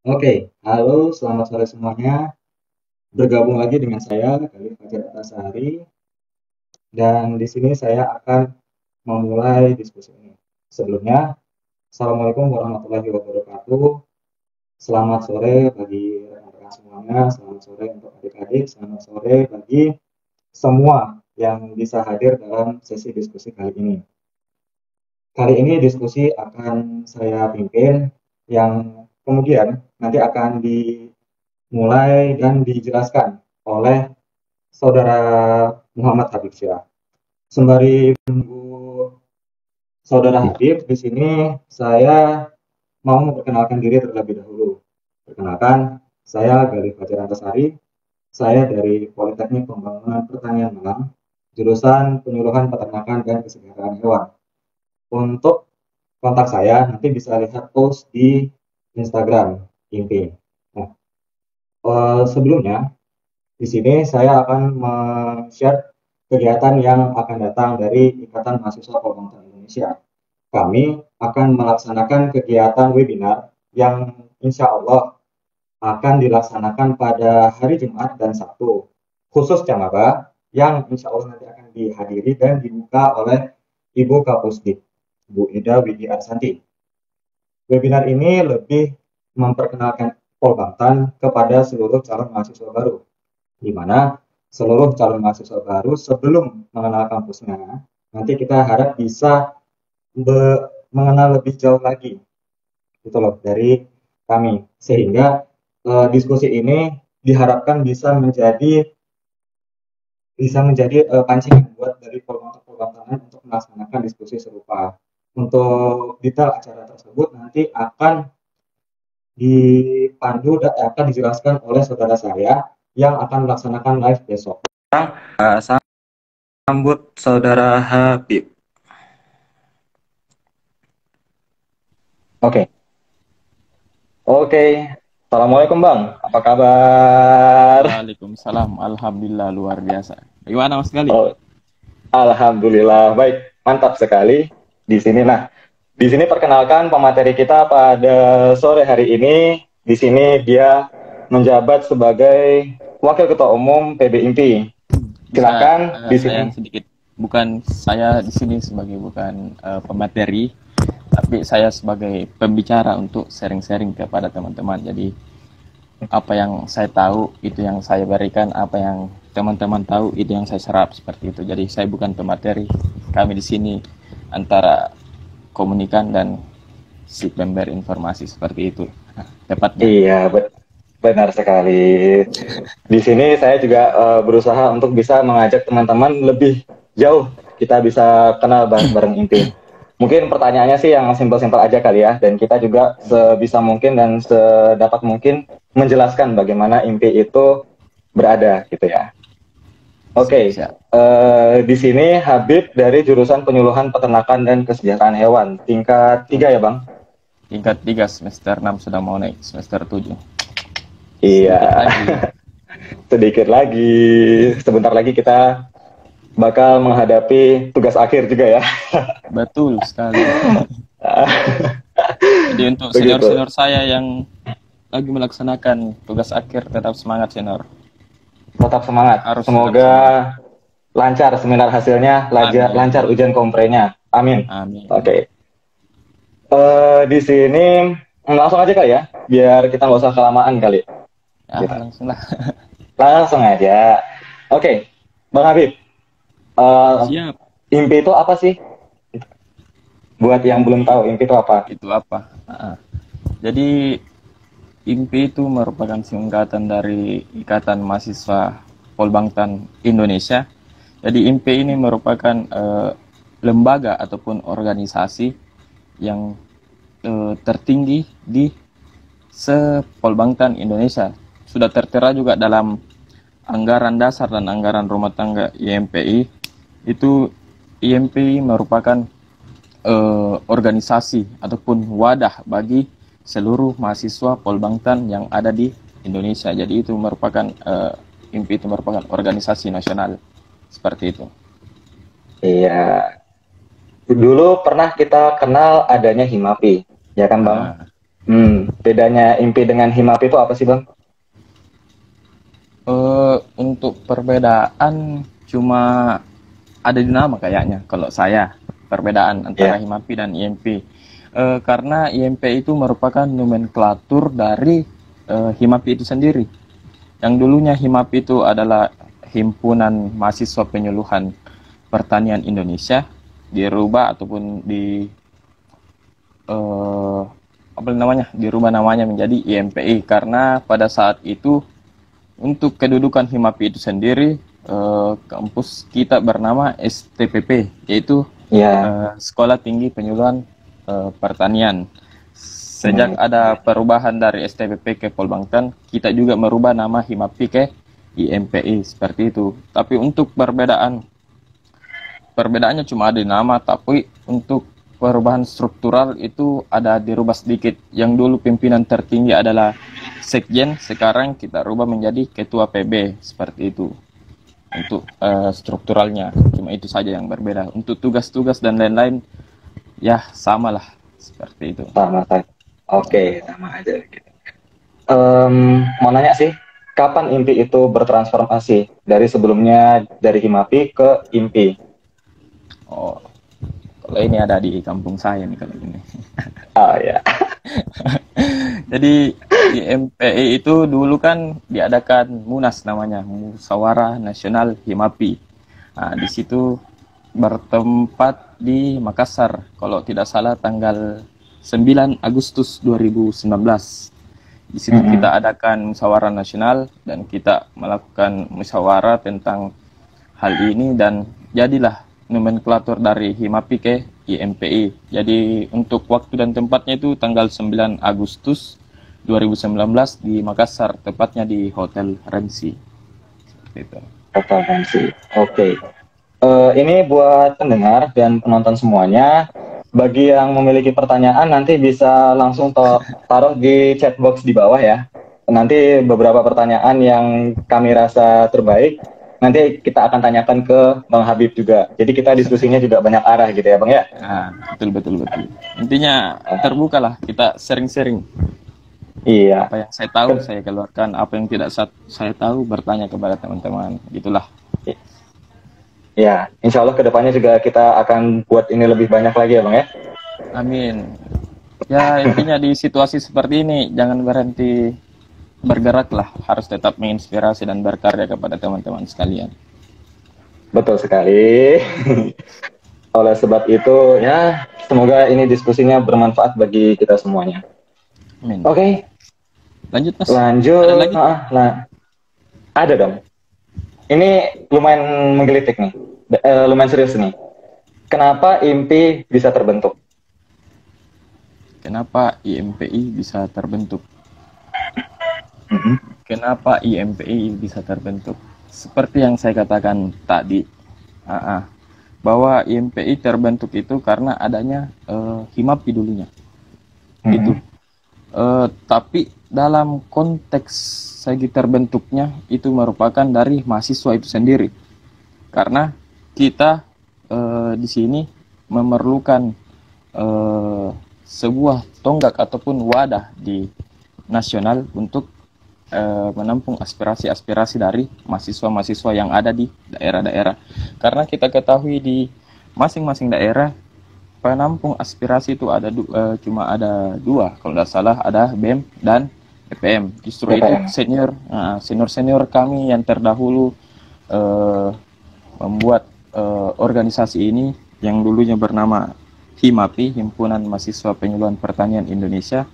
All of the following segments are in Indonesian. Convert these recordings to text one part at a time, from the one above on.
Oke, halo, selamat sore semuanya. Bergabung lagi dengan saya, Khalil Fajar Antasari, dan di sini saya akan memulai diskusi ini. Sebelumnya, Assalamualaikum warahmatullahi wabarakatuh. Selamat sore bagi rekan-rekan semuanya, selamat sore untuk adik-adik, selamat sore bagi semua yang bisa hadir dalam sesi diskusi kali ini. Kali ini diskusi akan saya pimpin yang kemudian nanti akan dimulai dan dijelaskan oleh Saudara Muhammad Habib Syah. Sembari menunggu Saudara Habib, di sini saya mau memperkenalkan diri terlebih dahulu. Perkenalkan, saya Galih Fajar Antasari, saya dari Politeknik Pembangunan Pertanian Malang, jurusan Penyuluhan Peternakan dan Kesejahteraan Hewan. Untuk kontak saya nanti bisa lihat post di Instagram IMPI. Nah, sebelumnya di sini saya akan share kegiatan yang akan datang dari Ikatan Mahasiswa Polhukam Indonesia. Kami akan melaksanakan kegiatan webinar yang insya Allah akan dilaksanakan pada hari Jumat dan Sabtu, khusus Camaba yang insya Allah nanti akan dihadiri dan dibuka oleh Ibu Kapusdik, Bu Ida Widi Arsanti. Webinar ini lebih memperkenalkan Polbangtan kepada seluruh calon mahasiswa baru, di mana seluruh calon mahasiswa baru sebelum mengenal kampusnya, nanti kita harap bisa mengenal lebih jauh lagi, gitu loh, dari kami. Sehingga diskusi ini diharapkan bisa menjadi pancingan buat dari polbank-polbank untuk melaksanakan diskusi serupa. Untuk detail acara tersebut nanti akan dipandu dan akan dijelaskan oleh saudara saya yang akan melaksanakan live besok. Sambut saudara Habib. Oke, oke. Assalamualaikum Bang, apa kabar? Waalaikumsalam, alhamdulillah luar biasa. Gimana Mas Gali? Oh, Alhamdulillah, baik, mantap sekali di sini. Nah, di sini perkenalkan pemateri kita pada sore hari ini. Di sini dia menjabat sebagai Wakil Ketua Umum PB IMPI. Bisa Silakan di sini. saya sedikit, bukan saya di sini sebagai bukan pemateri, tapi saya sebagai pembicara untuk sharing-sharing kepada teman-teman. Jadi apa yang saya tahu itu yang saya berikan, apa yang teman-teman tahu itu yang saya serap seperti itu. Jadi saya bukan pemateri. Kami di sini antara komunikan dan si pemberi informasi seperti itu. Nah, tepatnya. Iya, benar sekali. Di sini saya juga berusaha untuk bisa mengajak teman-teman lebih jauh. Kita bisa kenal bareng-bareng IMPI. Mungkin pertanyaannya sih yang simpel-simpel aja kali ya. Dan kita juga sebisa mungkin dan sedapat mungkin menjelaskan bagaimana IMPI itu berada gitu ya. Oke, Siap. di sini Habib dari jurusan Penyuluhan Peternakan dan Kesejahteraan Hewan, tingkat 3 ya Bang? Tingkat 3 semester 6 sudah mau naik semester 7. Iya, Sedikit lagi. sedikit lagi. Sebentar lagi kita bakal menghadapi tugas akhir juga ya. Betul sekali. Jadi untuk Begitu. senior-senior saya yang lagi melaksanakan tugas akhir tetap semangat senior. Tetap semangat. Harus tetap Semoga semangat. lancar seminar hasilnya, lancar Amin. ujian komprenya. Amin. Amin. Oke. Di sini langsung aja kali ya, biar kita nggak usah kelamaan kali. Ya, Gitu. langsung lah. Langsung aja. Oke, Bang Habib. eh, Siap. IMPI itu apa sih? Buat yang belum IMPI tahu, IMPI itu apa? itu apa? Jadi IMPI itu merupakan singkatan dari Ikatan Mahasiswa Polbangtan Indonesia. Jadi IMPI ini merupakan lembaga ataupun organisasi yang tertinggi di sepolbangtan Indonesia. Sudah tertera juga dalam anggaran dasar dan anggaran rumah tangga IMPI. Itu IMPI merupakan organisasi ataupun wadah bagi seluruh mahasiswa Polbangtan yang ada di Indonesia. Jadi itu merupakan IMPI itu merupakan organisasi nasional seperti itu. Iya. Dulu pernah kita kenal adanya Himapi, ya kan Bang? Nah, Bedanya IMPI dengan HIMAP itu apa sih, Bang? Untuk perbedaan cuma ada di nama kayaknya kalau saya, perbedaan antara Ya. HIMAPI dan IMP. Karena IMP itu merupakan nomenklatur dari HIMAPI itu sendiri. Yang dulunya HIMAPI itu adalah Himpunan Mahasiswa Penyuluhan Pertanian Indonesia, dirubah ataupun eh, apa namanya, dirubah namanya menjadi IMPI karena pada saat itu untuk kedudukan HIMAPI itu sendiri, kampus kita bernama STPP, yaitu Ya. Sekolah Tinggi Penyuluhan Pertanian. Sejak ada perubahan dari STPP ke Polbangtan, kita juga merubah nama HIMAPI ke IMPI seperti itu. Tapi untuk perbedaannya cuma ada di nama, tapi untuk perubahan struktural itu ada dirubah sedikit. Yang dulu pimpinan tertinggi adalah Sekjen, sekarang kita rubah menjadi Ketua PB seperti itu. Untuk strukturalnya cuma itu saja yang berbeda. Untuk tugas-tugas dan lain-lain ya samalah seperti itu. Sama saja. Oke, sama aja gitu. Mau nanya sih, kapan IMPI itu bertransformasi dari sebelumnya dari HIMAPI ke IMPI? Oh, kalau ini ada di kampung saya nih kalau ini. Oh ya. Jadi di MPI itu dulu kan diadakan Munas namanya, Musyawarah Nasional HIMAPI. Nah, di situ bertempat di Makassar, kalau tidak salah tanggal 9 Agustus 2019. Di situ kita adakan musyawarah nasional dan kita melakukan musyawarah tentang hal ini dan jadilah nomenklatur dari HIMAPI ke IMPI. Jadi untuk waktu dan tempatnya itu tanggal 9 Agustus 2019 di Makassar, tepatnya di Hotel Rensi. Seperti itu. Hotel Rensi. Oke. Ini buat pendengar dan penonton semuanya. Bagi yang memiliki pertanyaan nanti bisa langsung taruh di chat box di bawah ya. Nanti beberapa pertanyaan yang kami rasa terbaik nanti kita akan tanyakan ke Bang Habib juga. Jadi kita diskusinya juga banyak arah gitu ya, Bang ya. Nah, betul. Intinya terbukalah, kita sharing-sharing. Iya. Apa yang saya tahu saya keluarkan, apa yang tidak saya tahu bertanya kepada teman-teman. Gitulah. Ya, insya Allah kedepannya juga kita akan buat ini lebih banyak lagi ya, Bang ya. Amin. Ya, intinya di situasi seperti ini jangan berhenti bergeraklah, harus tetap menginspirasi dan berkarya kepada teman-teman sekalian. Betul sekali. Oleh sebab itu, ya semoga ini diskusinya bermanfaat bagi kita semuanya. Amin. Oke. Lanjut, Mas. Lanjut. Ada lagi? Ada dong. Ini lumayan menggelitik nih. Lumayan serius nih. Kenapa IMPI bisa terbentuk? Kenapa IMPI bisa terbentuk? Kenapa IMPI bisa terbentuk? Seperti yang saya katakan tadi, bahwa IMPI terbentuk itu karena adanya HIMAPI dulunya. Itu. Tapi dalam konteks segi terbentuknya itu merupakan dari mahasiswa itu sendiri. Karena kita di sini memerlukan sebuah tonggak ataupun wadah di nasional untuk menampung aspirasi-aspirasi dari mahasiswa-mahasiswa yang ada di daerah-daerah. Karena kita ketahui di masing-masing daerah penampung aspirasi itu ada cuma ada dua, kalau tidak salah ada BEM dan EPM. Justru itu senior kami yang terdahulu membuat organisasi ini yang dulunya bernama HIMAPI, Himpunan Mahasiswa Penyuluhan Pertanian Indonesia.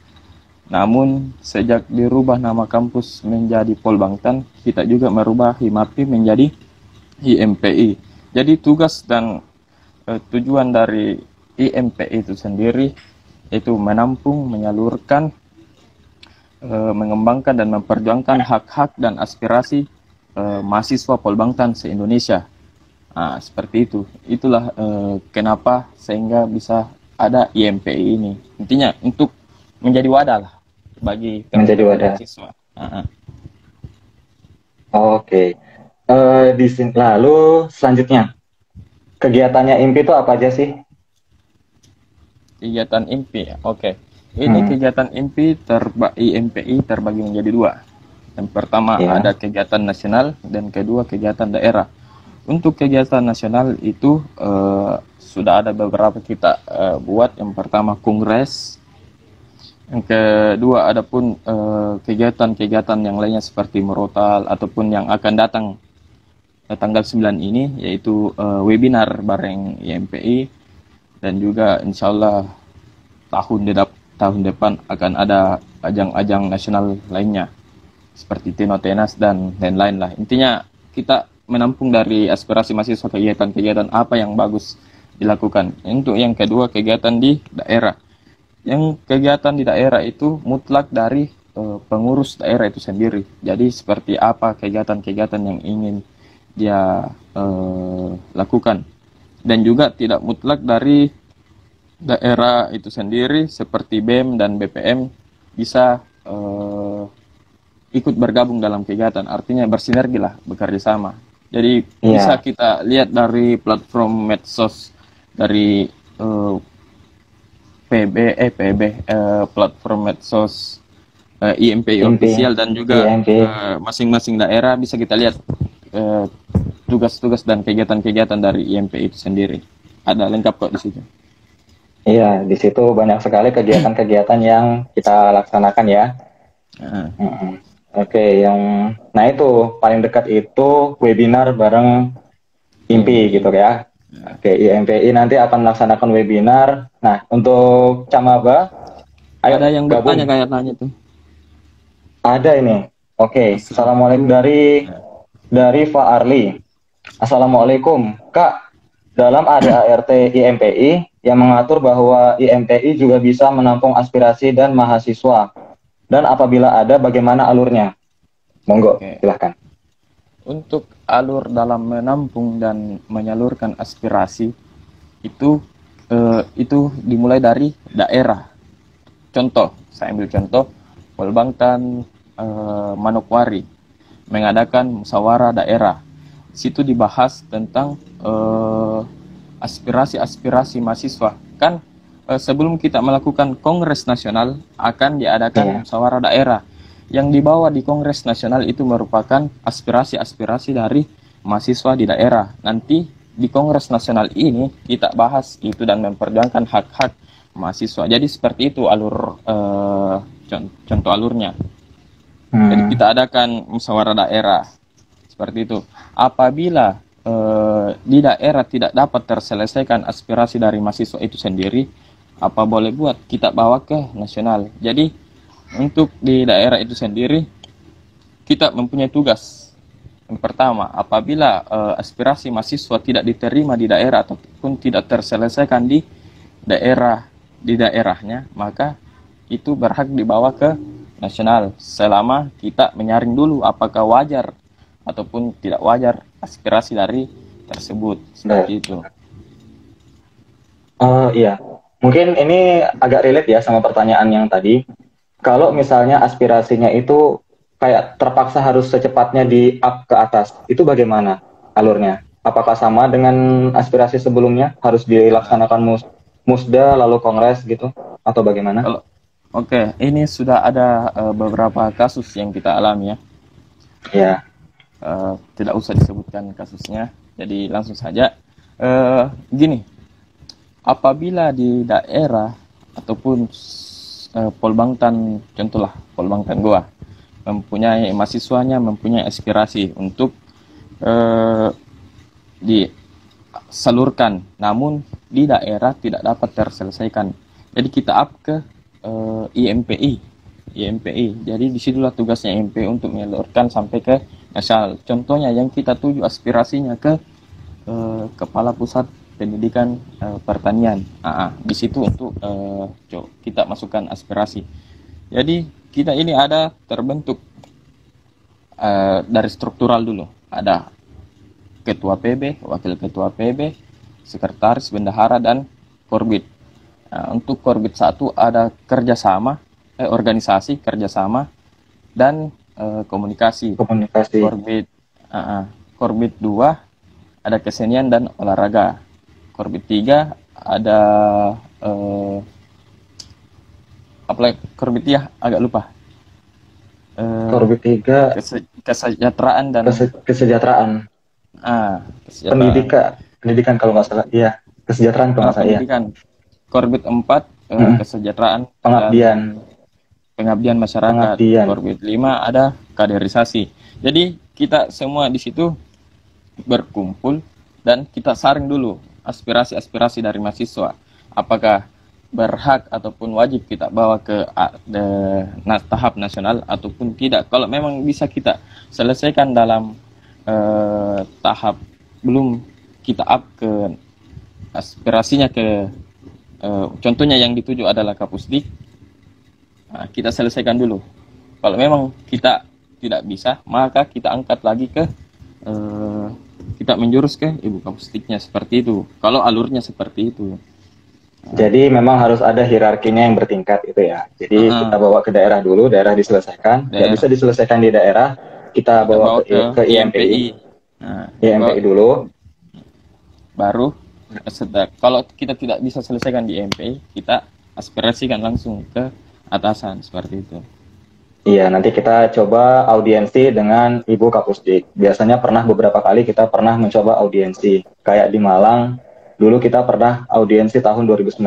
Namun sejak dirubah nama kampus menjadi Polbangtan, kita juga merubah HIMAPI menjadi IMPI. Jadi tugas dan tujuan dari IMPI itu sendiri itu menampung, menyalurkan, mengembangkan dan memperjuangkan hak-hak dan aspirasi mahasiswa Polbangtan se-Indonesia. Nah, seperti itu. Itulah kenapa sehingga bisa ada IMPI ini. Intinya untuk menjadi wadah lah bagi teman-teman mahasiswa. Oke. Lalu selanjutnya kegiatannya IMPI itu apa aja sih? Kegiatan IMPI, oke. Ini kegiatan IMPI terbagi menjadi dua. Yang pertama ada kegiatan nasional dan kedua kegiatan daerah. Untuk kegiatan nasional itu sudah ada beberapa kita buat. Yang pertama kongres, yang kedua ada pun kegiatan-kegiatan yang lainnya seperti merotal ataupun yang akan datang tanggal 9 ini, yaitu webinar bareng IMPI, dan juga insya Allah tahun depan akan ada ajang-ajang nasional lainnya seperti Tino Tenas dan lain-lain lah. Intinya kita menampung dari aspirasi mahasiswa kegiatan-kegiatan apa yang bagus dilakukan. Untuk yang kedua kegiatan di daerah. Yang kegiatan di daerah itu mutlak dari pengurus daerah itu sendiri. Jadi seperti apa kegiatan-kegiatan yang ingin dia lakukan. Dan juga tidak mutlak dari daerah itu sendiri, seperti BEM dan BPM bisa ikut bergabung dalam kegiatan, artinya bersinergi lah, bekerja sama. Jadi bisa kita lihat dari platform medsos dari platform medsos IMPI official dan juga masing-masing daerah bisa kita lihat tugas-tugas dan kegiatan-kegiatan dari IMPI itu sendiri. Ada lengkap kok di situ. Iya, di situ banyak sekali kegiatan-kegiatan yang kita laksanakan ya. Oke, nah itu paling dekat itu webinar bareng IMPI gitu ya. Oke, IMPI nanti akan melaksanakan webinar. Nah, untuk Camaba, ayo ada yang gabung. bertanya kayak nanya tuh. Ada ini. Oke, Assalamualaikum dari Fa Arli. Assalamualaikum, Kak. Dalam ADART IMPI yang mengatur bahwa IMPI juga bisa menampung aspirasi dan mahasiswa. Dan apabila ada, bagaimana alurnya? Monggo, silahkan. Untuk alur dalam menampung dan menyalurkan aspirasi itu dimulai dari daerah. Contoh, saya ambil contoh, Polbangtan Manokwari mengadakan musyawarah daerah. Di situ dibahas tentang aspirasi-aspirasi mahasiswa. Kan sebelum kita melakukan kongres nasional akan diadakan musyawarah daerah. Yang dibawa di kongres nasional itu merupakan aspirasi-aspirasi dari mahasiswa di daerah. Nanti di kongres nasional ini kita bahas itu dan memperjuangkan hak-hak mahasiswa. Jadi seperti itu alur contoh alurnya. Jadi kita adakan musyawarah daerah seperti itu. Apabila di daerah tidak dapat terselesaikan aspirasi dari mahasiswa itu sendiri, apa boleh buat, kita bawa ke nasional. Jadi untuk di daerah itu sendiri kita mempunyai tugas. Yang pertama, apabila aspirasi mahasiswa tidak diterima di daerah ataupun tidak terselesaikan di daerahnya, maka itu berhak dibawa ke nasional selama kita menyaring dulu apakah wajar ataupun tidak wajar aspirasi dari tersebut. Seperti itu. Iya, mungkin ini agak relate ya sama pertanyaan yang tadi. Kalau misalnya aspirasinya itu kayak terpaksa harus secepatnya di up ke atas, itu bagaimana alurnya? Apakah sama dengan aspirasi sebelumnya, harus dilaksanakan musda lalu kongres gitu, atau bagaimana? Oke, ini sudah ada beberapa kasus yang kita alami ya. Ya. Tidak usah disebutkan kasusnya, jadi langsung saja. Gini, apabila di daerah ataupun Polbangtan, contohlah Polbangtan Goa, mempunyai mahasiswanya mempunyai aspirasi untuk disalurkan, namun di daerah tidak dapat terselesaikan. Jadi kita up ke IMPI. Jadi disitulah tugasnya IMPI untuk menyalurkan sampai ke nasional. Contohnya yang kita tuju aspirasinya ke Kepala Pusat Pendidikan Pertanian. Di situ untuk kita masukkan aspirasi. Jadi kita ini ada terbentuk dari struktural dulu. Ada Ketua PB, Wakil Ketua PB, Sekretaris, Bendahara, dan Korbit. Untuk Korbit 1 ada kerjasama, organisasi, kerjasama, dan komunikasi. Korbit 2 ada kesenian dan olahraga. Korbit 3 ada Apalagi Korbit ya, agak lupa. Korbit 3 Kesejahteraan dan kesejahteraan, kesejahteraan. pendidikan kalau nggak salah, iya, kesejahteraan kalau nggak salah, iya. Pendidikan. Korbit 4 Mm-mm. kesejahteraan dan Pengabdian, pengabdian masyarakat. pengabdian. Korbit 5 ada kaderisasi. Jadi kita semua di situ berkumpul dan kita saring dulu aspirasi-aspirasi dari mahasiswa. Apakah berhak ataupun wajib kita bawa ke tahap nasional ataupun tidak. Kalau memang bisa kita selesaikan dalam tahap belum kita up ke aspirasinya ke contohnya yang dituju adalah Kapusdik, kita selesaikan dulu. Kalau memang kita tidak bisa, maka kita angkat lagi ke kita menjurus ke Ibu Kapusdiknya, seperti itu. Kalau alurnya seperti itu. Jadi memang harus ada hierarkinya yang bertingkat itu ya. Jadi kita bawa ke daerah dulu, daerah diselesaikan. Nggak bisa diselesaikan di daerah, kita bawa ke IMPI. IMPI dulu. Baru kalau kita tidak bisa selesaikan di IMPI, kita aspirasikan langsung ke atasan, seperti itu. Iya, nanti kita coba audiensi dengan Ibu Kapusdik. Biasanya beberapa kali kita pernah mencoba audiensi. Kayak di Malang, dulu kita pernah audiensi tahun 2019.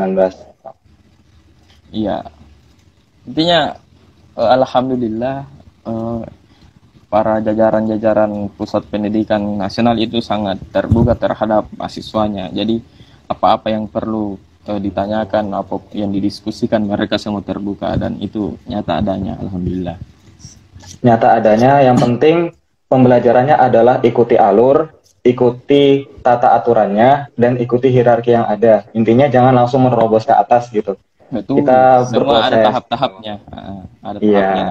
Iya. Intinya, alhamdulillah, para jajaran-jajaran pusat pendidikan nasional itu sangat terbuka terhadap mahasiswanya. Jadi, apa-apa yang perlu ditanyakan, apa yang didiskusikan, mereka semua terbuka, dan itu nyata adanya, alhamdulillah. Nyata adanya, yang penting pembelajarannya adalah ikuti alur, ikuti tata aturannya, dan ikuti hierarki yang ada. Intinya jangan langsung menerobos ke atas gitu. Betul, kita semua berproses. ada tahap-tahapnya. Ada iya. tahapnya.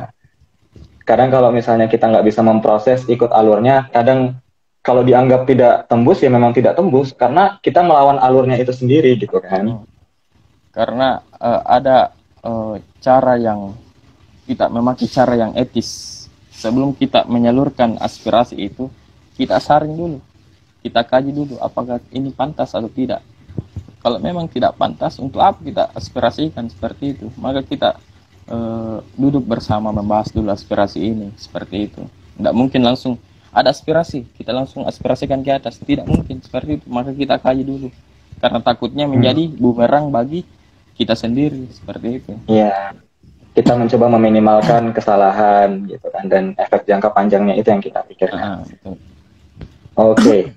Kadang kalau misalnya kita nggak bisa memproses ikut alurnya, kadang kalau dianggap tidak tembus, ya memang tidak tembus, karena kita melawan alurnya itu sendiri gitu kan. Karena ada cara yang kita memakai cara yang etis. Sebelum kita menyalurkan aspirasi itu, kita saring dulu, kita kaji dulu apakah ini pantas atau tidak. Kalau memang tidak pantas, untuk apa kita aspirasikan seperti itu? Maka kita duduk bersama membahas dulu aspirasi ini, seperti itu. Tidak mungkin langsung ada aspirasi, kita langsung aspirasikan ke atas. Tidak mungkin seperti itu. Maka kita kaji dulu. Karena takutnya menjadi bumerang bagi kita sendiri, seperti itu. Iya. Kita mencoba meminimalkan kesalahan gitu kan, dan efek jangka panjangnya itu yang kita pikirkan. Oke.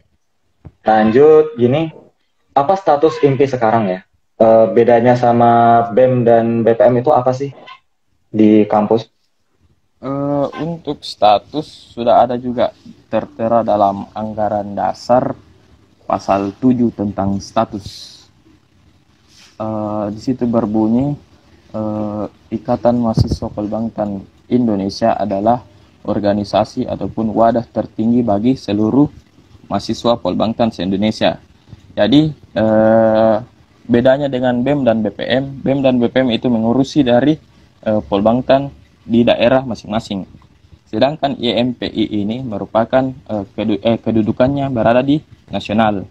Lanjut gini, apa status IMPI sekarang ya? Bedanya sama BEM dan BPM itu apa sih di kampus? Untuk status sudah ada juga tertera dalam anggaran dasar pasal 7 tentang status. Di situ berbunyi Ikatan Mahasiswa Polbangtan Indonesia adalah organisasi ataupun wadah tertinggi bagi seluruh mahasiswa Polbangtan se-Indonesia. Jadi bedanya dengan BEM dan BPM, BEM dan BPM itu mengurusi dari Polbangtan di daerah masing-masing. Sedangkan IMPI ini merupakan kedudukannya berada di nasional.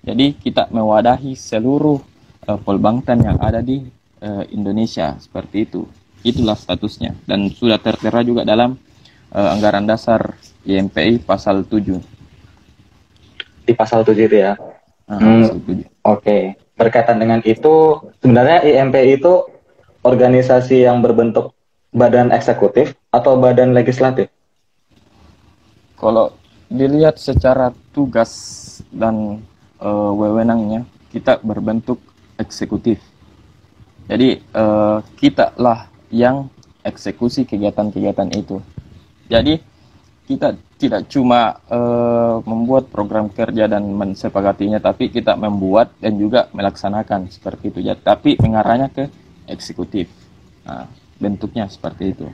Jadi kita mewadahi seluruh Polbangtan yang ada di Indonesia, seperti itu. Itulah statusnya, dan sudah tertera juga dalam anggaran dasar IMPI pasal 7. Di pasal 7 itu ya. Oke. Berkaitan dengan itu, sebenarnya IMPI itu organisasi yang berbentuk badan eksekutif atau badan legislatif? Kalau dilihat secara tugas dan wewenangnya, kita berbentuk eksekutif. Jadi kita lah yang eksekusi kegiatan-kegiatan itu. Jadi kita tidak cuma membuat program kerja dan mensepakatinya, tapi kita membuat dan juga melaksanakan seperti itu. Ya, tapi mengarahnya ke eksekutif. Nah, bentuknya seperti itu.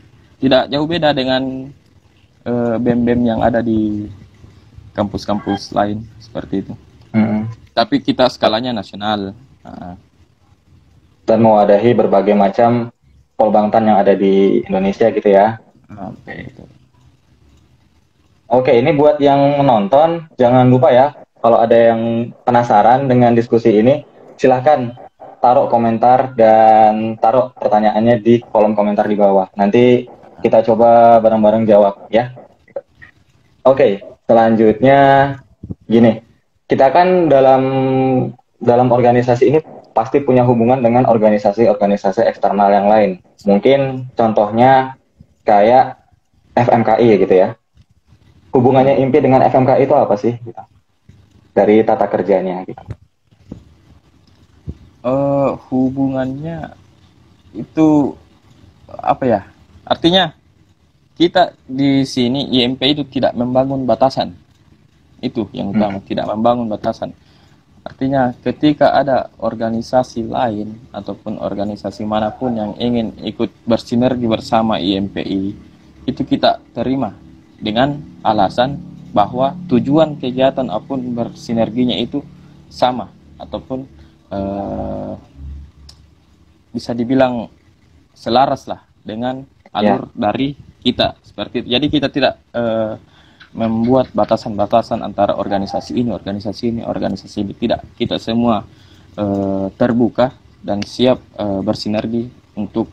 Tidak jauh beda dengan BEM-BEM yang ada di kampus-kampus lain seperti itu. Tapi kita skalanya nasional. Dan mewadahi berbagai macam Polbangtan yang ada di Indonesia gitu ya. Oke, ini buat yang menonton, jangan lupa ya, kalau ada yang penasaran dengan diskusi ini, silahkan taruh komentar dan taruh pertanyaannya di kolom komentar di bawah. Nanti kita coba bareng-bareng jawab ya. Oke, selanjutnya gini. Kita kan dalam organisasi ini pasti punya hubungan dengan organisasi-organisasi eksternal yang lain. Mungkin contohnya kayak FMKI gitu ya. Hubungannya IMPI dengan FMKI itu apa sih? Gitu. Dari tata kerjanya gitu. Hubungannya itu apa ya? Artinya kita di sini IMP itu tidak membangun batasan. Itu yang utama, tidak membangun batasan. Artinya ketika ada organisasi lain ataupun organisasi manapun yang ingin ikut bersinergi bersama IMPI, itu kita terima dengan alasan bahwa tujuan kegiatan apapun bersinerginya itu sama ataupun bisa dibilang selaras lah dengan alur dari kita seperti itu. Jadi kita tidak membuat batasan-batasan antara organisasi ini, organisasi ini. Tidak. Kita semua terbuka dan siap bersinergi untuk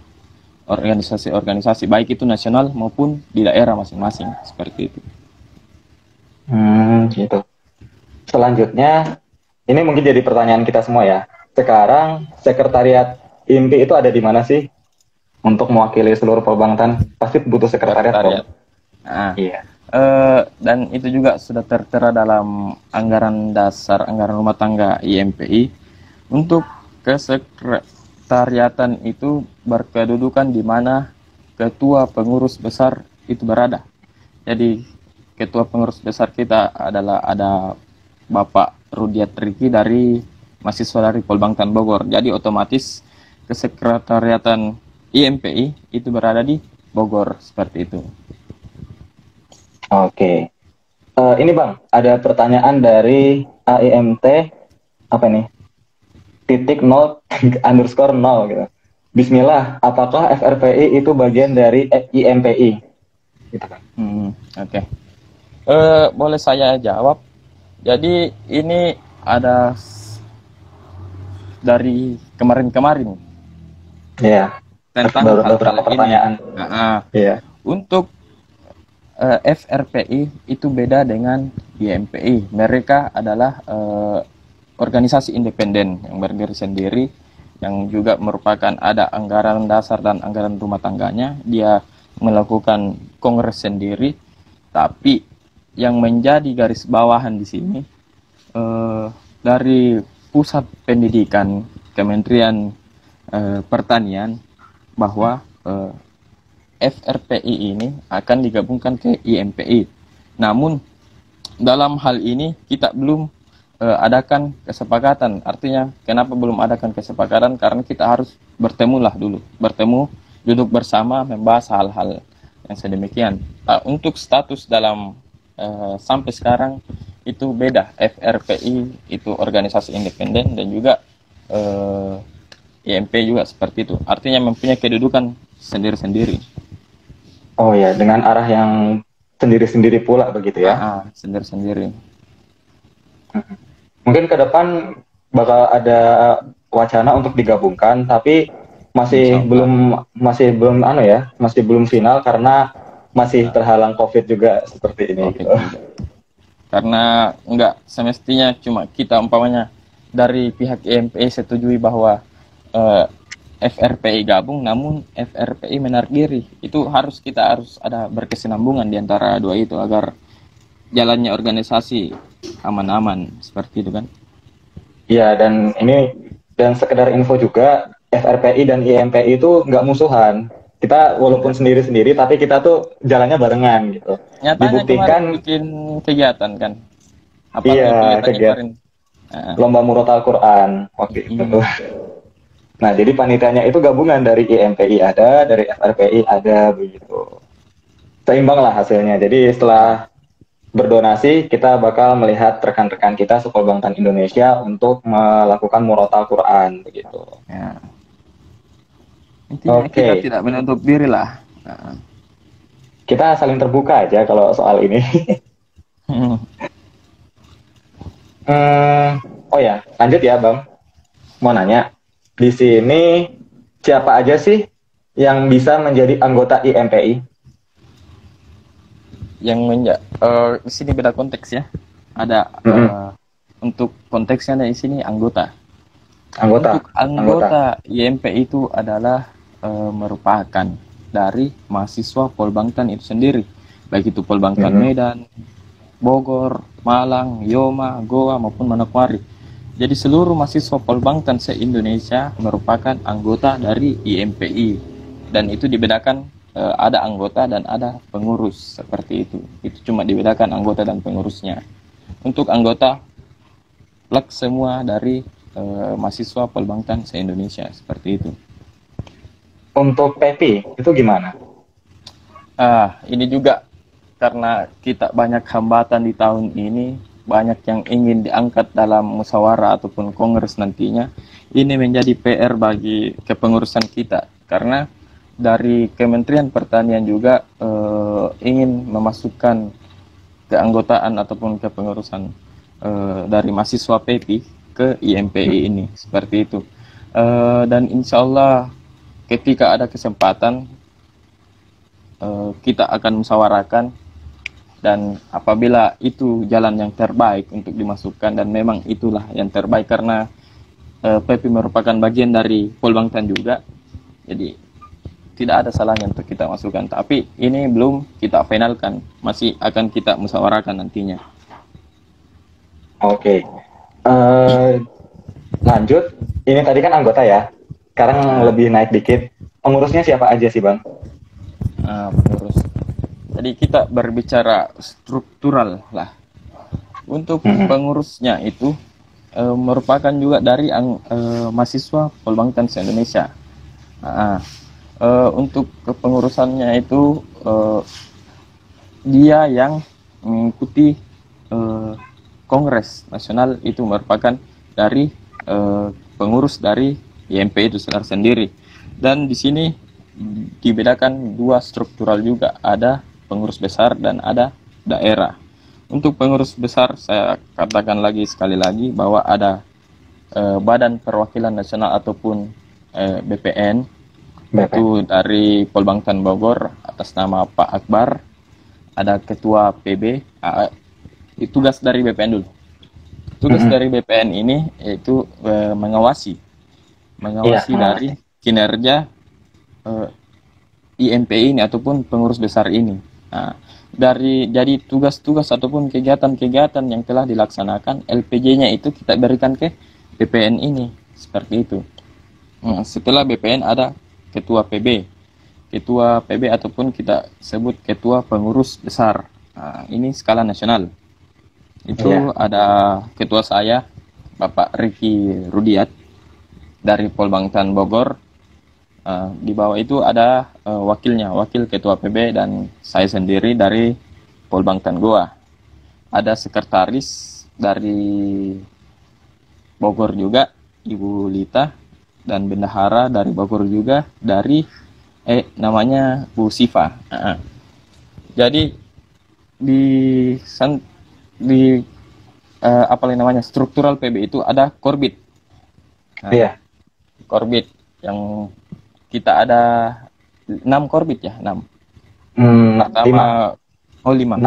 organisasi-organisasi, baik itu nasional maupun di daerah masing-masing, seperti itu. Gitu. Selanjutnya, ini mungkin jadi pertanyaan kita semua ya. Sekarang, sekretariat IMPI itu ada di mana sih? Untuk mewakili seluruh Polbangtan, pasti butuh sekretariat. Iya. Dan itu juga sudah tertera dalam anggaran dasar, anggaran rumah tangga IMPI. Untuk kesekretariatan itu berkedudukan di mana ketua pengurus besar itu berada. Jadi ketua pengurus besar kita adalah ada Bapak Rudiat Riki dari mahasiswa dari Polbangtan Bogor. Jadi otomatis kesekretariatan IMPI itu berada di Bogor, seperti itu. Oke. Ini Bang, ada pertanyaan dari AIMT apa nih? .0 _ 0 gitu. Bismillah, apakah FRPI itu bagian dari IMPI? Gitu kan. Oke. Boleh saya jawab? Jadi ini ada dari kemarin-kemarin. Iya. Tentang baru beberapa pertanyaan. Iya. Untuk FRPI itu beda dengan IMPI. Mereka adalah organisasi independen yang berdiri sendiri, yang juga merupakan ada anggaran dasar dan anggaran rumah tangganya. Dia melakukan kongres sendiri, tapi yang menjadi garis bawahan di sini dari pusat pendidikan Kementerian Pertanian bahwa FRPI ini akan digabungkan ke IMPI. Namun dalam hal ini kita belum adakan kesepakatan. Artinya kenapa belum adakan kesepakatan? Karena kita harus bertemulah dulu. Bertemu, duduk bersama, membahas hal-hal yang sedemikian. Untuk status dalam sampai sekarang itu beda. FRPI itu organisasi independen dan juga IMP juga seperti itu. Artinya mempunyai kedudukan sendiri-sendiri. Oh ya, dengan arah yang sendiri-sendiri pula begitu ya? Sendiri-sendiri. Mungkin ke depan bakal ada wacana untuk digabungkan, tapi masih belum final karena masih terhalang COVID juga seperti ini. Gitu. Karena enggak semestinya cuma kita umpamanya dari pihak IMPI setujui bahwa FRPI gabung, namun FRPI menarik diri. Itu kita harus ada berkesinambungan di antara dua itu agar jalannya organisasi aman-aman seperti itu kan. Iya, dan sekedar info juga, FRPI dan IMPI itu nggak musuhan. Kita walaupun sendiri-sendiri tapi kita tuh jalannya barengan gitu. Nyatanya dibuktikan bikin kegiatan kan. Kegiatan lomba murotal Quran waktu itu. Nah, jadi panitianya itu gabungan dari IMPI ada, dari FRPI ada, begitu. Seimbang lah hasilnya. Jadi setelah berdonasi, kita bakal melihat rekan-rekan kita Polbangtan Indonesia untuk melakukan murotal Quran, begitu. Ya. Intinya kita tidak menutup diri lah. Kita saling terbuka aja kalau soal ini. Oh ya, lanjut ya Bang. Mau nanya. di sini siapa aja sih yang bisa menjadi anggota IMPI? Di sini beda konteks ya. Ada untuk konteksnya di sini anggota. Anggota. Untuk anggota IMPI itu adalah merupakan dari mahasiswa Polbangtan itu sendiri, baik itu Polbangtan Medan, Bogor, Malang, Yoma, Goa maupun Manokwari. Jadi seluruh mahasiswa Polbangtan se-Indonesia merupakan anggota dari IMPI, dan itu dibedakan ada anggota dan ada pengurus seperti itu. Itu cuma dibedakan anggota dan pengurusnya. Untuk anggota plek semua dari mahasiswa Polbangtan se-Indonesia seperti itu. Untuk PEPI itu gimana? Ini juga karena kita banyak hambatan di tahun ini, banyak yang ingin diangkat dalam musyawarah ataupun kongres nantinya. Ini menjadi PR bagi kepengurusan kita, karena dari Kementerian Pertanian juga ingin memasukkan keanggotaan ataupun kepengurusan dari mahasiswa PEPI ke IMPI ini, seperti itu. Dan insya Allah ketika ada kesempatan kita akan musyawarahkan, dan apabila itu jalan yang terbaik untuk dimasukkan, dan memang itulah yang terbaik karena PEPI merupakan bagian dari Polbangtan juga, jadi tidak ada salahnya untuk kita masukkan. Tapi ini belum kita finalkan, masih akan kita musyawarahkan nantinya. Oke. Lanjut, ini tadi kan anggota ya, sekarang lebih naik dikit. Pengurusnya siapa aja sih Bang? Pengurus. Jadi kita berbicara struktural lah. Untuk pengurusnya itu merupakan juga dari mahasiswa Polbangtan se-Indonesia. Untuk kepengurusannya itu dia yang mengikuti Kongres Nasional, itu merupakan dari pengurus dari IMPI itu sendiri. Dan di sini dibedakan dua struktural juga, ada pengurus besar dan ada daerah. Untuk pengurus besar saya katakan lagi sekali lagi bahwa ada Badan Perwakilan Nasional ataupun BPN, itu dari Polbangtan Bogor atas nama Pak Akbar. Ada ketua PB, tugas dari BPN dulu. Tugas dari BPN ini yaitu mengawasi dari kinerja IMPI ini ataupun pengurus besar ini. Jadi tugas-tugas ataupun kegiatan-kegiatan yang telah dilaksanakan, LPJ-nya itu kita berikan ke BPN ini, seperti itu. Setelah BPN ada ketua PB ataupun kita sebut ketua pengurus besar. Ini skala nasional. Itu ada ketua saya, Bapak Riki Rudiat dari Polbangtan Bogor. Di bawah itu ada wakilnya, wakil ketua PB, dan saya sendiri dari Polbangtan Goa. Ada sekretaris dari Bogor juga, Ibu Lita, dan bendahara dari Bogor juga, dari namanya Bu Siva. Jadi di struktural PB itu ada Korbit. Korbit yang kita ada 6 Korbit ya, 6. Pertama 5.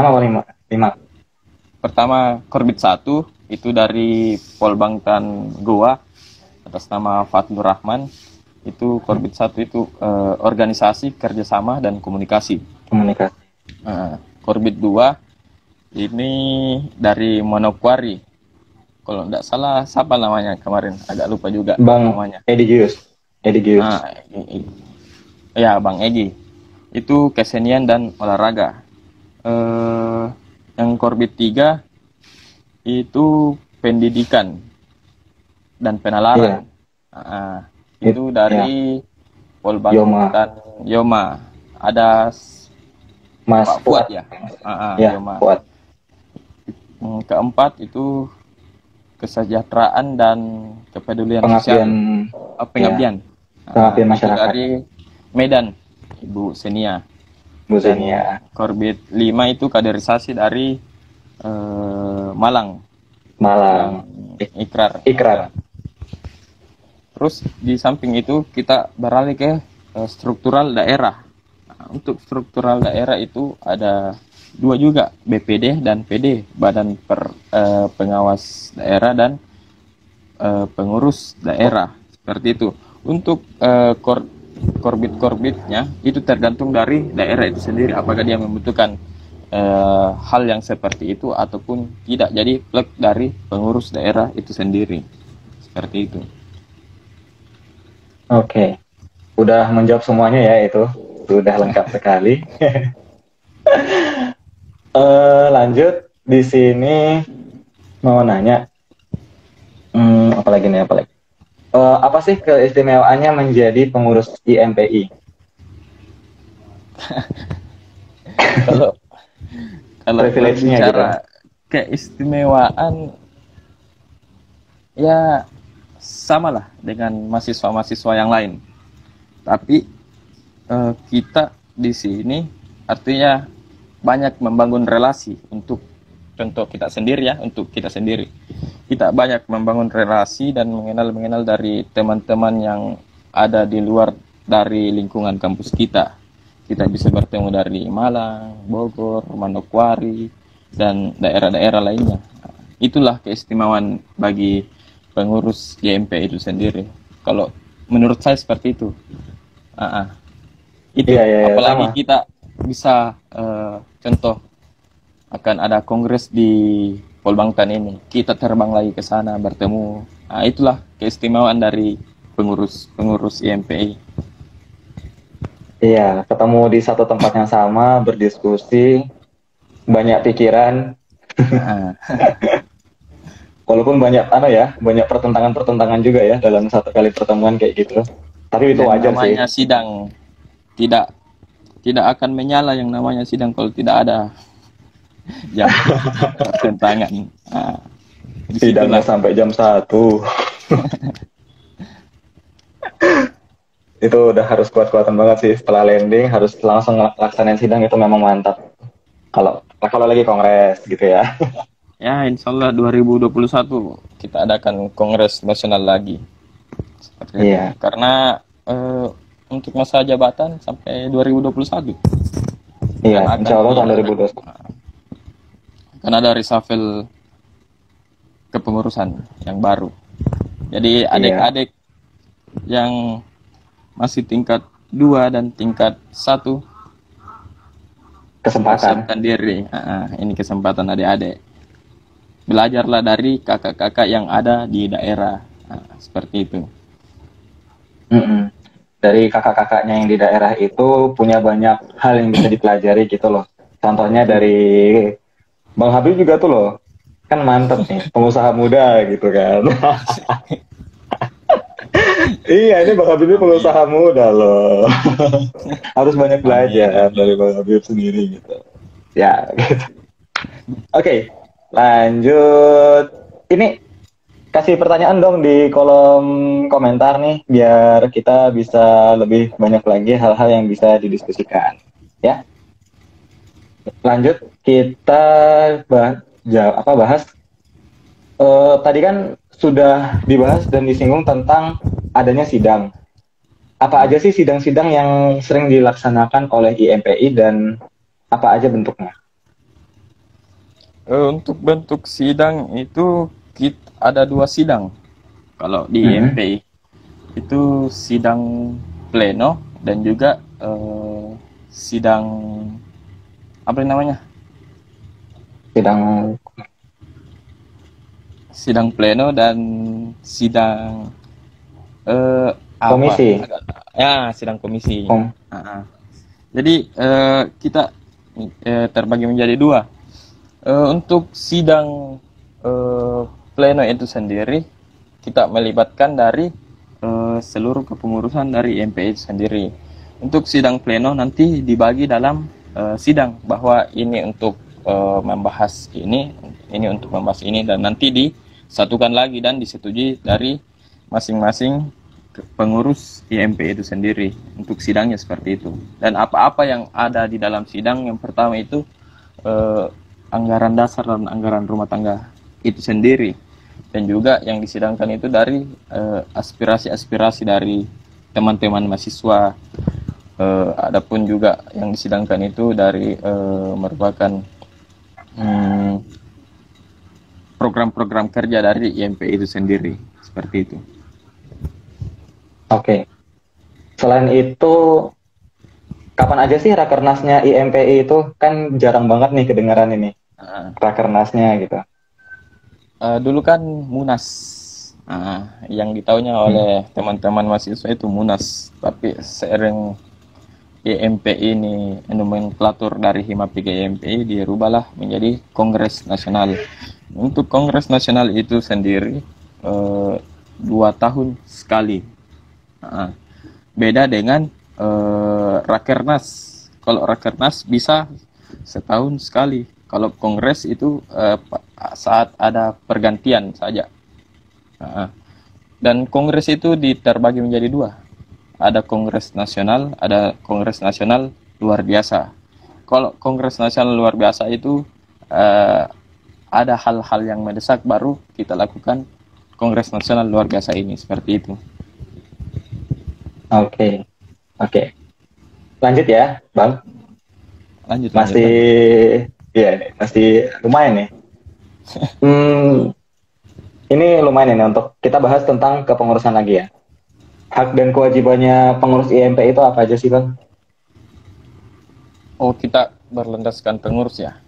Pertama Korbit 1 itu dari Polbangtan Goa atas nama Fatur Rahman. Itu Korbit 1 itu organisasi, kerjasama, dan komunikasi. Korbit 2 ini dari Manokwari. Kalau tidak salah, siapa namanya kemarin? Agak lupa juga namanya. Edi Gius. Ya, Bang Egi. Itu kesenian dan olahraga. Yang Korbit 3 itu pendidikan dan penalaran. Itu dari Polbangtan Yoma. Ada Mas Pak Fuad ya. Yoma. Fuad. Keempat itu kesejahteraan dan kepedulian sosial. Pengabdian. Pengabdian masyarakat. Dari Medan, Ibu Senia. Korbit 5 itu kaderisasi dari Malang. Ikrar. Terus di samping itu kita beralih ke struktural daerah. Nah, untuk struktural daerah itu ada dua juga, BPD dan PD, Badan Pengawas Daerah dan pengurus daerah, seperti itu. Untuk korbit-korbitnya itu tergantung dari daerah itu sendiri, apakah dia membutuhkan hal yang seperti itu ataupun tidak. Jadi plek dari pengurus daerah itu sendiri, seperti itu. Oke, udah menjawab semuanya ya itu, sudah lengkap sekali. Lanjut di sini mau nanya, apalagi nih apalagi. Apa sih keistimewaannya menjadi pengurus IMPI? Kalau Privilege-nya berbicara gitu. keistimewaan, ya samalah dengan mahasiswa-mahasiswa yang lain. Tapi kita di sini artinya banyak membangun relasi untuk contoh kita sendiri ya, untuk kita sendiri. Kita banyak membangun relasi dan mengenal dari teman-teman yang ada di luar dari lingkungan kampus kita. Kita bisa bertemu dari Malang, Bogor, Manokwari, dan daerah-daerah lainnya. Itulah keistimewaan bagi pengurus YMP itu sendiri. Kalau menurut saya seperti itu. Itu. Iya, Apalagi sama. kita bisa contoh akan ada kongres di Polbangtan ini. Kita terbang lagi ke sana bertemu. Nah, itulah keistimewaan dari pengurus IMPI. Iya, ketemu di satu tempat yang sama, berdiskusi, banyak pikiran, Nah, walaupun banyak banyak pertentangan-pertentangan juga ya dalam satu kali pertemuan kayak gitu. Tapi itu yang wajar sih. namanya sidang tidak akan menyala yang namanya sidang kalau tidak ada jam pertentangan. Nah, Sidangnya disitulah. sampai jam 1. Itu udah harus kuat-kuatan banget sih, setelah landing harus langsung laksanain sidang, itu memang mantap. Kalau lagi kongres gitu ya. Ya, insya Allah 2021 kita adakan Kongres Nasional lagi. Seperti Iya. itu. Karena untuk masa jabatan sampai 2021. Iya, insya Allah tahun 2021. Kan ada reshuffle kepengurusan yang baru. Jadi adik-adik yang masih tingkat 2 dan tingkat 1 kesempatan. persiapkan diri. Ini kesempatan adik-adik. Belajarlah dari kakak-kakak yang ada di daerah. Seperti itu. Dari kakak-kakaknya yang di daerah itu punya banyak hal yang bisa dipelajari gitu loh. Contohnya dari Bang Habib juga tuh loh. Kan mantep nih, pengusaha muda gitu kan. Iya, ini Bang Habib ini pengusaha muda loh. Harus banyak belajar dari Bang Habib sendiri gitu. Ya, gitu. Oke, lanjut. Ini kasih pertanyaan dong di kolom komentar nih, biar kita bisa lebih banyak lagi hal-hal yang bisa didiskusikan. Ya. Lanjut, kita bahas. Tadi kan sudah dibahas dan disinggung tentang adanya sidang. Apa aja sih sidang-sidang yang sering dilaksanakan oleh IMPI dan apa aja bentuknya? Untuk bentuk sidang itu ada 2 sidang. Kalau di IMPI itu sidang pleno dan juga sidang apa namanya? Sidang pleno dan sidang komisi. Ya, sidang komisi. Jadi kita terbagi menjadi 2. Untuk sidang pleno itu sendiri kita melibatkan dari seluruh kepengurusan dari IMPI itu sendiri. Untuk sidang pleno nanti dibagi dalam sidang bahwa ini untuk membahas ini untuk membahas ini, dan nanti disatukan lagi dan disetujui dari masing-masing pengurus IMPI itu sendiri. Untuk sidangnya seperti itu. Dan apa-apa yang ada di dalam sidang, yang pertama itu anggaran dasar dan anggaran rumah tangga itu sendiri. dan juga yang disidangkan itu dari aspirasi-aspirasi dari teman-teman mahasiswa. Adapun juga yang disidangkan itu dari merupakan program-program kerja dari IMPI itu sendiri, seperti itu. Oke. Selain itu, kapan aja sih rakernasnya IMPI itu? Kan jarang banget nih kedengaran ini rakernasnya gitu. Dulu kan Munas, yang ditahunya oleh teman-teman mahasiswa itu Munas, tapi seiring IMPI ini nomenklatur dari Hima 3 IMPI dirubahlah menjadi Kongres Nasional. Untuk Kongres Nasional itu sendiri 2 tahun sekali. Beda dengan Rakernas. Kalau Rakernas bisa setahun sekali. Kalau Kongres itu saat ada pergantian saja. Dan Kongres itu terbagi menjadi 2. Ada Kongres Nasional, ada Kongres Nasional luar biasa. Kalau Kongres Nasional luar biasa itu ada hal-hal yang mendesak baru kita lakukan Kongres Nasional luar biasa ini, seperti itu. Oke. Lanjut ya, Bang. Lanjut. Masih lumayan nih. Ini lumayan ini untuk kita bahas tentang kepengurusan lagi ya. Hak dan kewajibannya pengurus IMPI itu apa aja sih, Bang? Oh, kita berlandaskan pengurus ya.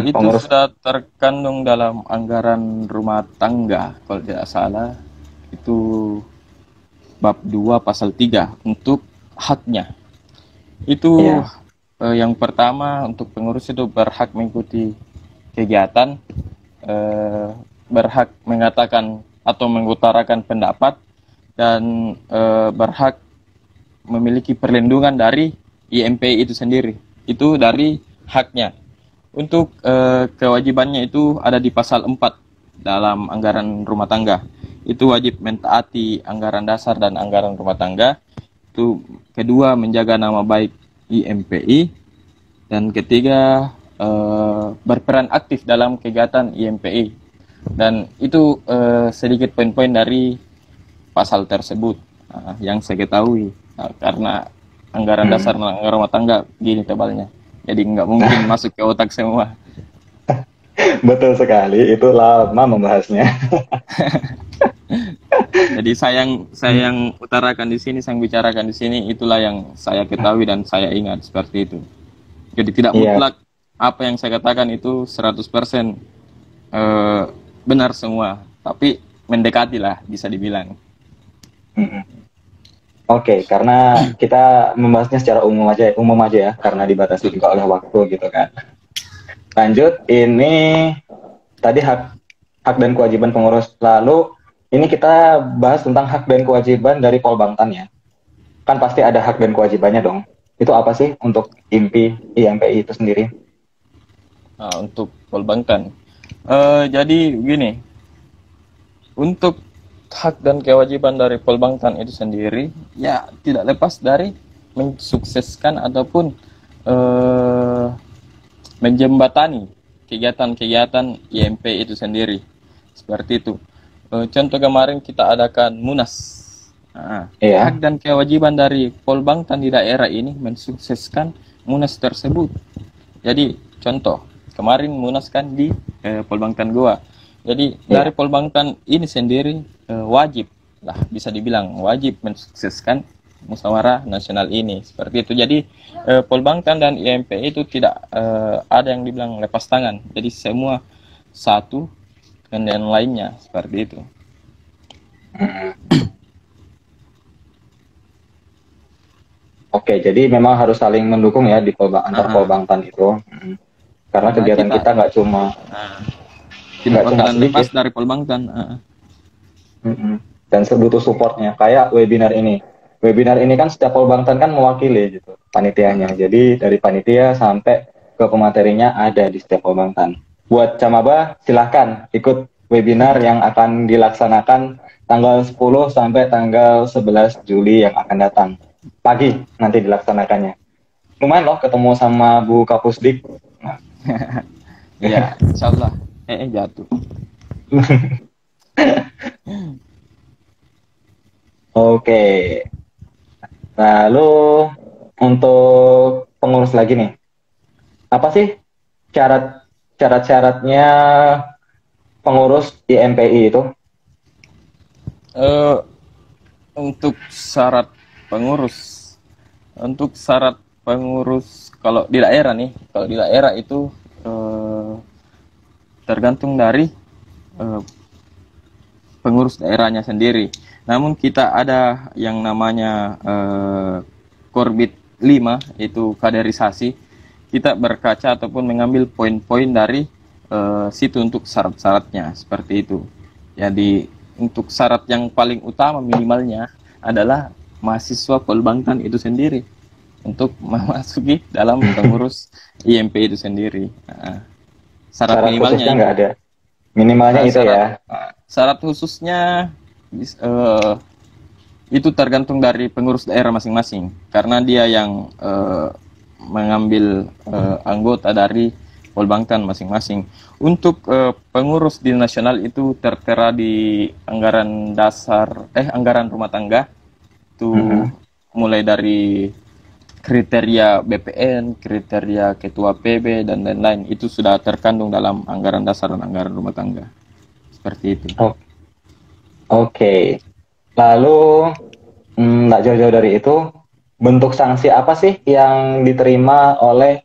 Itu pengurus. sudah terkandung dalam anggaran rumah tangga, kalau tidak salah. Itu bab 2 pasal 3 untuk haknya. Itu yang pertama, untuk pengurus itu berhak mengikuti kegiatan, berhak mengatakan atau mengutarakan pendapat, dan berhak memiliki perlindungan dari IMPI itu sendiri. Itu dari haknya. Untuk kewajibannya itu ada di pasal 4 dalam anggaran rumah tangga. Itu wajib mentaati anggaran dasar dan anggaran rumah tangga. Itu kedua, menjaga nama baik IMPI. Dan ketiga, berperan aktif dalam kegiatan IMPI. Dan itu sedikit poin-poin dari pasal tersebut yang saya ketahui. Karena anggaran dasar dan anggaran rumah tangga gini tebalnya, jadi nggak mungkin masuk ke otak semua. Betul sekali, itu lama membahasnya. Jadi saya yang utarakan di sini, saya bicarakan di sini, itulah yang saya ketahui dan saya ingat, seperti itu. Jadi tidak mutlak apa yang saya katakan itu 100% benar semua, tapi mendekati lah, bisa dibilang. Oke, karena kita membahasnya secara umum aja ya, karena dibatasi juga oleh waktu gitu kan. Lanjut, ini tadi hak dan kewajiban pengurus. Lalu ini kita bahas tentang hak dan kewajiban dari Polbangtan ya. Kan pasti ada hak dan kewajibannya dong. Itu apa sih untuk IMPI itu sendiri? Untuk Polbangtan. Jadi begini, untuk hak dan kewajiban dari Polbangtan itu sendiri ya tidak lepas dari mensukseskan ataupun menjembatani kegiatan-kegiatan IMPI itu sendiri, seperti itu. Contoh kemarin kita adakan Munas. Hak dan kewajiban dari Polbangtan di daerah ini mensukseskan Munas tersebut. Jadi contoh kemarin Munas kan di Polbangtan Goa. Jadi dari Polbangtan ini sendiri wajib lah, bisa dibilang wajib mensukseskan musyawarah nasional ini, seperti itu. Jadi Polbangtan dan IMPI itu tidak ada yang dibilang lepas tangan. Jadi semua satu dengan lainnya, seperti itu. Oke, jadi memang harus saling mendukung ya di antar Polbangtan itu. Karena kegiatan kita nggak cuma tidak bakalan lepas dari Polbangtan. Dan butuh supportnya, kayak webinar ini. Webinar ini kan setiap Polbangtan kan mewakili gitu panitianya. Jadi dari panitia sampai ke pematerinya ada di setiap Polbangtan. Buat Camaba, silahkan ikut webinar yang akan dilaksanakan tanggal 10 sampai tanggal 11 Juli yang akan datang. Pagi nanti dilaksanakannya. Lumayan loh ketemu sama Bu Kapusdik. Ya, insyaallah. Jatuh. Oke. Lalu untuk pengurus lagi nih, apa sih syarat-syaratnya pengurus IMPI itu? Eh, untuk syarat pengurus, untuk syarat pengurus kalau di daerah nih, kalau di daerah itu eh, tergantung dari eh, pengurus daerahnya sendiri. Namun kita ada yang namanya Korbit 5, itu kaderisasi. Kita berkaca ataupun mengambil poin-poin dari situ untuk syarat-syaratnya, seperti itu. Jadi untuk syarat yang paling utama minimalnya adalah mahasiswa Polbangtan itu sendiri untuk memasuki dalam pengurus IMP itu sendiri. Nah, syarat Syarat minimalnya khususnya itu. nggak ada. Minimalnya itu Syarat ya. syarat khususnya itu tergantung dari pengurus daerah masing-masing, karena dia yang mengambil anggota dari Polbangtan masing-masing. Untuk pengurus di nasional itu tertera di anggaran dasar anggaran rumah tangga itu, mulai dari kriteria BPN, kriteria ketua PB dan lain-lain, itu sudah terkandung dalam anggaran dasar dan anggaran rumah tangga. Seperti itu. Oke. Lalu nggak jauh-jauh dari itu, bentuk sanksi apa sih yang diterima oleh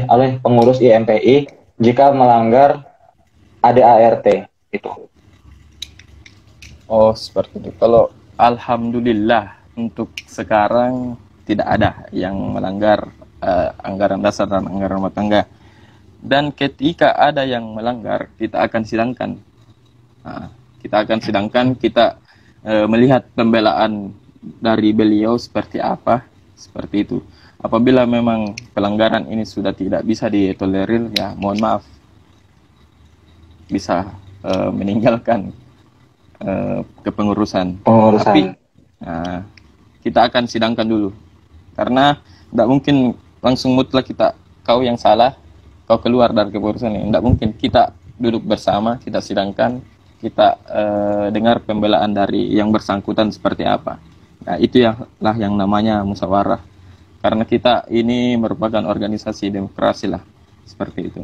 oleh pengurus IMPI jika melanggar ADART itu? Oh, seperti itu. Kalau alhamdulillah untuk sekarang tidak ada yang melanggar anggaran dasar dan anggaran rumah tangga. Dan ketika ada yang melanggar, kita akan sidangkan. Nah, kita akan sidangkan, kita melihat pembelaan dari beliau seperti apa, seperti itu. Apabila memang pelanggaran ini sudah tidak bisa ditolerir, ya mohon maaf, bisa meninggalkan kepengurusan. Tapi kita akan sidangkan dulu, karena tidak mungkin langsung mutlak kau yang salah, kau keluar dari kepengurusan ini. Tidak mungkin. Kita duduk bersama, kita sidangkan, kita dengar pembelaan dari yang bersangkutan seperti apa. Nah, itu yang namanya musyawarah. Karena kita ini merupakan organisasi demokrasi lah, seperti itu.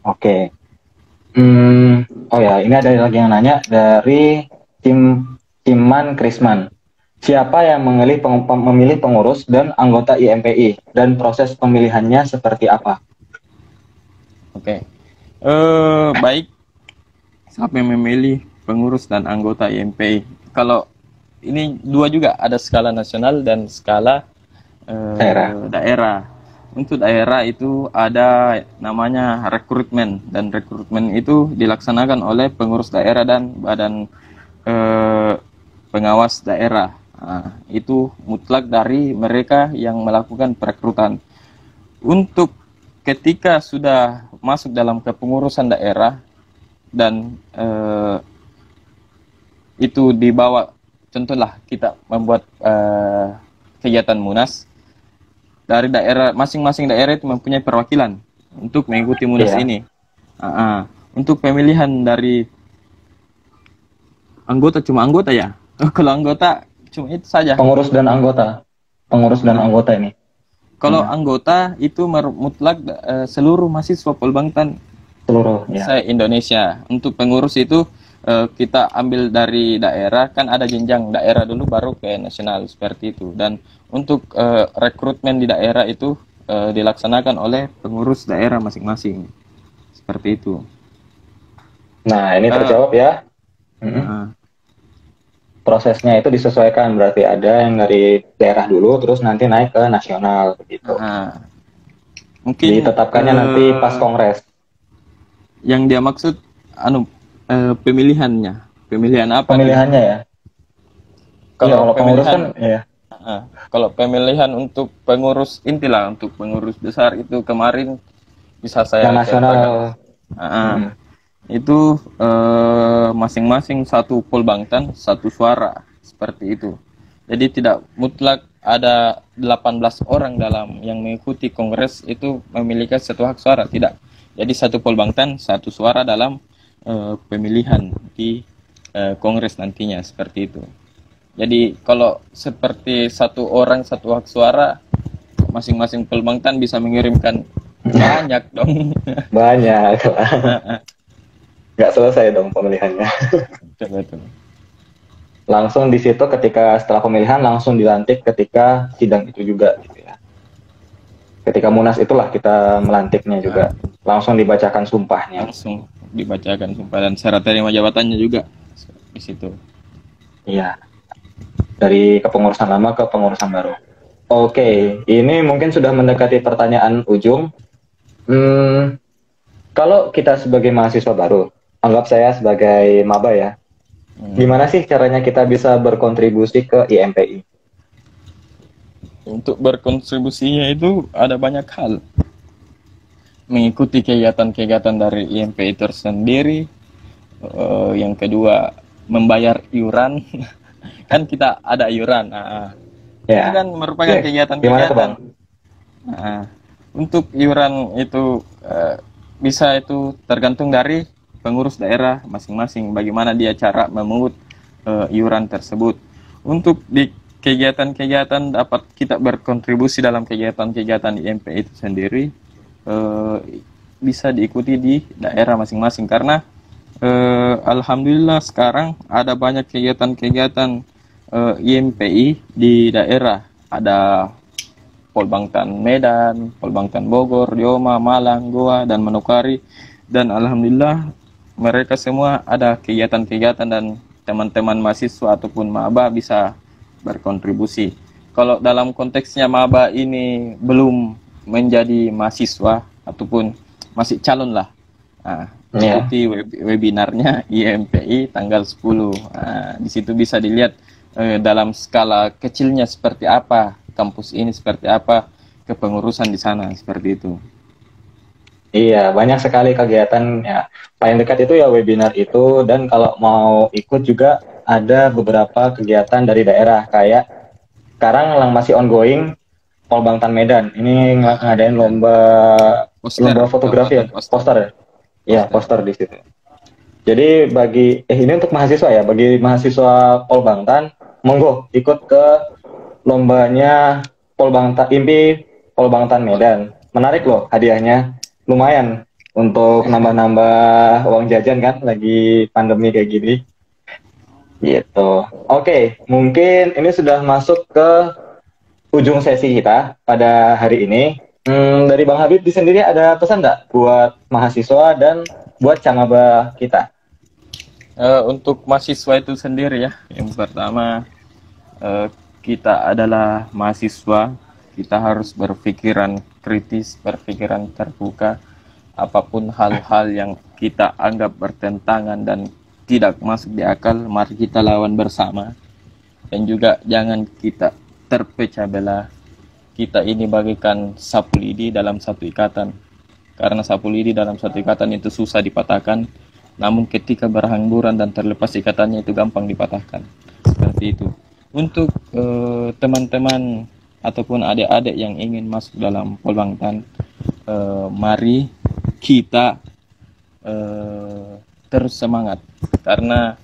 Oke. Oh ya, ini ada lagi yang nanya dari Timan Krisman. Siapa yang memilih pengurus dan anggota IMPI dan proses pemilihannya seperti apa? Oke. Baik. Siapa yang memilih pengurus dan anggota IMPI? Kalau ini dua juga, ada skala nasional dan skala daerah. Untuk daerah itu ada namanya rekrutmen, dan rekrutmen itu dilaksanakan oleh pengurus daerah dan badan pengawas daerah. Nah, itu mutlak dari mereka yang melakukan perekrutan. Untuk ketika sudah masuk dalam kepengurusan daerah dan itu dibawa, contohlah kita membuat kegiatan munas, dari daerah, masing-masing daerah itu mempunyai perwakilan untuk mengikuti munas ini. Untuk pemilihan dari anggota, cuma anggota ya. Kalau anggota cuma itu saja. Pengurus dan anggota ini. Kalau anggota itu mutlak seluruh mahasiswa Polbangtan seluruh se-Indonesia. Untuk pengurus itu kita ambil dari daerah, kan ada jenjang daerah dulu baru ke nasional, seperti itu. Dan untuk rekrutmen di daerah itu dilaksanakan oleh pengurus daerah masing-masing, seperti itu. Nah, ini terjawab ya. Prosesnya itu disesuaikan, berarti ada yang dari daerah dulu terus nanti naik ke nasional begitu. Mungkin ditetapkannya nanti pas kongres. Yang dia maksud pemilihannya. Pemilihan apa? Pemilihannya ya. Kalau pemilihan ya. Kalau pemilihan untuk pengurus intilah, untuk pengurus besar itu kemarin bisa saya nasional. Itu masing-masing satu Polbangtan satu suara, seperti itu. Jadi tidak mutlak ada 18 orang dalam yang mengikuti kongres itu memiliki satu hak suara, tidak. Jadi satu Polbangtan satu suara dalam pemilihan di kongres nantinya seperti itu. Jadi kalau seperti satu orang satu hak suara, masing-masing Pelbangtan bisa mengirimkan banyak dong. Banyak. Nggak selesai dong pemilihannya. Betul. Langsung di situ ketika setelah pemilihan langsung dilantik ketika sidang itu juga gitu ya. Ketika Munas itulah kita melantiknya juga. Langsung dibacakan sumpahnya. Langsung dibacakan sumpah dan syarat terima jabatannya juga di situ. Iya. Dari kepengurusan lama ke pengurusan baru. Oke, ini mungkin sudah mendekati pertanyaan ujung. Kalau kita sebagai mahasiswa baru, anggap saya sebagai maba ya. Gimana sih caranya kita bisa berkontribusi ke IMPI? Untuk berkontribusinya itu ada banyak hal. Mengikuti kegiatan-kegiatan dari IMPI tersendiri. Yang kedua, membayar iuran. Kan kita ada iuran. Ini kan merupakan kegiatan-kegiatan. Untuk iuran itu bisa itu tergantung dari pengurus daerah masing-masing bagaimana dia cara memungut iuran tersebut. Untuk di kegiatan-kegiatan dapat kita berkontribusi dalam kegiatan-kegiatan IMPI itu sendiri bisa diikuti di daerah masing-masing karena alhamdulillah sekarang ada banyak kegiatan-kegiatan IMPI di daerah. Ada Polbangtan Medan, Polbangtan Bogor, Dioma, Malang, Goa, dan Manokwari. Dan alhamdulillah mereka semua ada kegiatan-kegiatan dan teman-teman mahasiswa ataupun maba bisa berkontribusi. Kalau dalam konteksnya maba ini belum menjadi mahasiswa ataupun masih calon lah. Ikuti webinarnya IMPI tanggal 10. Di situ bisa dilihat dalam skala kecilnya seperti apa kampus ini, seperti apa kepengurusan di sana, seperti itu. Iya, banyak sekali kegiatan ya. Paling dekat itu ya webinar itu, dan kalau mau ikut juga ada beberapa kegiatan dari daerah kayak sekarang yang masih ongoing Polbangtan Medan. Ini ngadain lomba fotografi ya, poster ya. Ya, poster di situ. Jadi bagi ini untuk mahasiswa ya, bagi mahasiswa Polbangtan, monggo ikut ke lombanya Polbangtan IMPI Polbangtan Medan. Menarik loh hadiahnya, lumayan untuk nambah-nambah uang jajan kan, lagi pandemi kayak gini. Gitu. Oke, mungkin ini sudah masuk ke ujung sesi kita pada hari ini. Dari Bang Habib di sendiri ada pesan nggak buat mahasiswa dan buat camaba kita? Untuk mahasiswa itu sendiri ya, yang pertama kita adalah mahasiswa, kita harus berpikiran kritis, berpikiran terbuka. Apapun hal-hal yang kita anggap bertentangan dan tidak masuk di akal, mari kita lawan bersama. Dan juga jangan kita terpecah belah. Kita ini bagaikan sapu lidi dalam satu ikatan. Karena sapu lidi dalam satu ikatan itu susah dipatahkan, namun ketika berhamburan dan terlepas ikatannya itu gampang dipatahkan. Seperti itu. Untuk teman-teman ataupun adik-adik yang ingin masuk dalam Polbangtan, mari kita terus semangat. Karena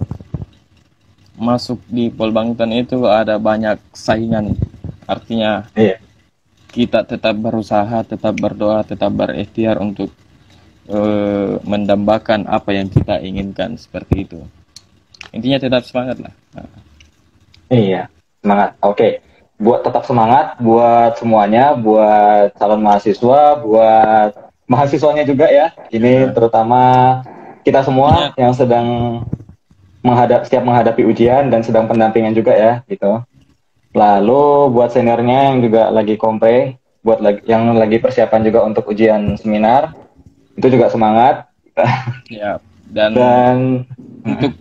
masuk di Polbangtan itu ada banyak saingan. Artinya kita tetap berusaha, tetap berdoa, tetap berikhtiar untuk mendambakan apa yang kita inginkan, seperti itu. Intinya tetap semangat lah. Iya, semangat. Oke. Buat tetap semangat buat semuanya, buat calon mahasiswa, buat mahasiswanya juga ya. Ini terutama kita semua yang sedang siap menghadapi ujian dan sedang pendampingan juga ya, gitu. Lalu buat seniornya yang juga lagi kompre, buat yang lagi persiapan juga untuk ujian seminar, itu juga semangat. Ya, dan untuk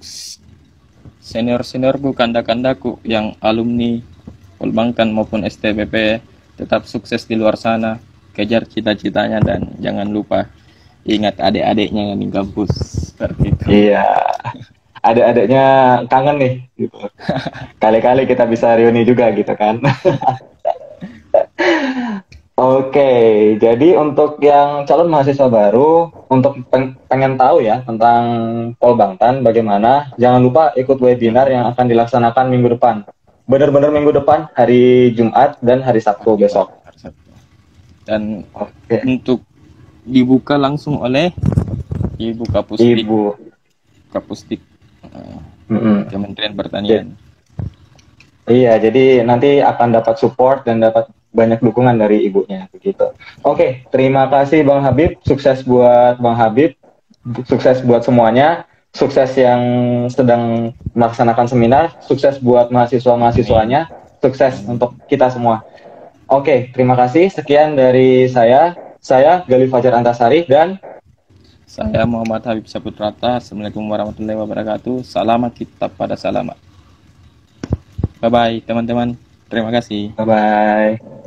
senior-seniorku, kanda-kandaku yang alumni Polbangtan maupun STBP, tetap sukses di luar sana, kejar cita-citanya dan jangan lupa ingat adik-adiknya yang di kampus, seperti itu. Iya. Adik-adiknya kangen nih gitu. Kali-kali kita bisa reuni juga gitu kan. Oke, jadi untuk yang calon mahasiswa baru, untuk pengen tahu ya tentang Polbangtan bagaimana, jangan lupa ikut webinar yang akan dilaksanakan minggu depan. Benar-benar minggu depan, hari Jumat dan hari Sabtu Oke, Pak. besok. Dan Oke, untuk dibuka langsung oleh Ibu Kapusdik, Ibu. Kapusdik eh, Mm-mm. Kementerian Pertanian. Iya, jadi nanti akan dapat support dan dapat banyak dukungan dari ibunya begitu. Oke, terima kasih Bang Habib. Sukses buat Bang Habib. Sukses buat semuanya. Sukses yang sedang melaksanakan seminar. Sukses buat mahasiswa-mahasiswanya. Sukses untuk kita semua. Oke, terima kasih. Sekian dari saya. Saya Galih Fajar Antasari dan Saya Muhammad Habib Saputrata. Assalamualaikum warahmatullahi wabarakatuh. Salamat kita pada salamat. Bye bye teman-teman. Terima kasih. bye-bye.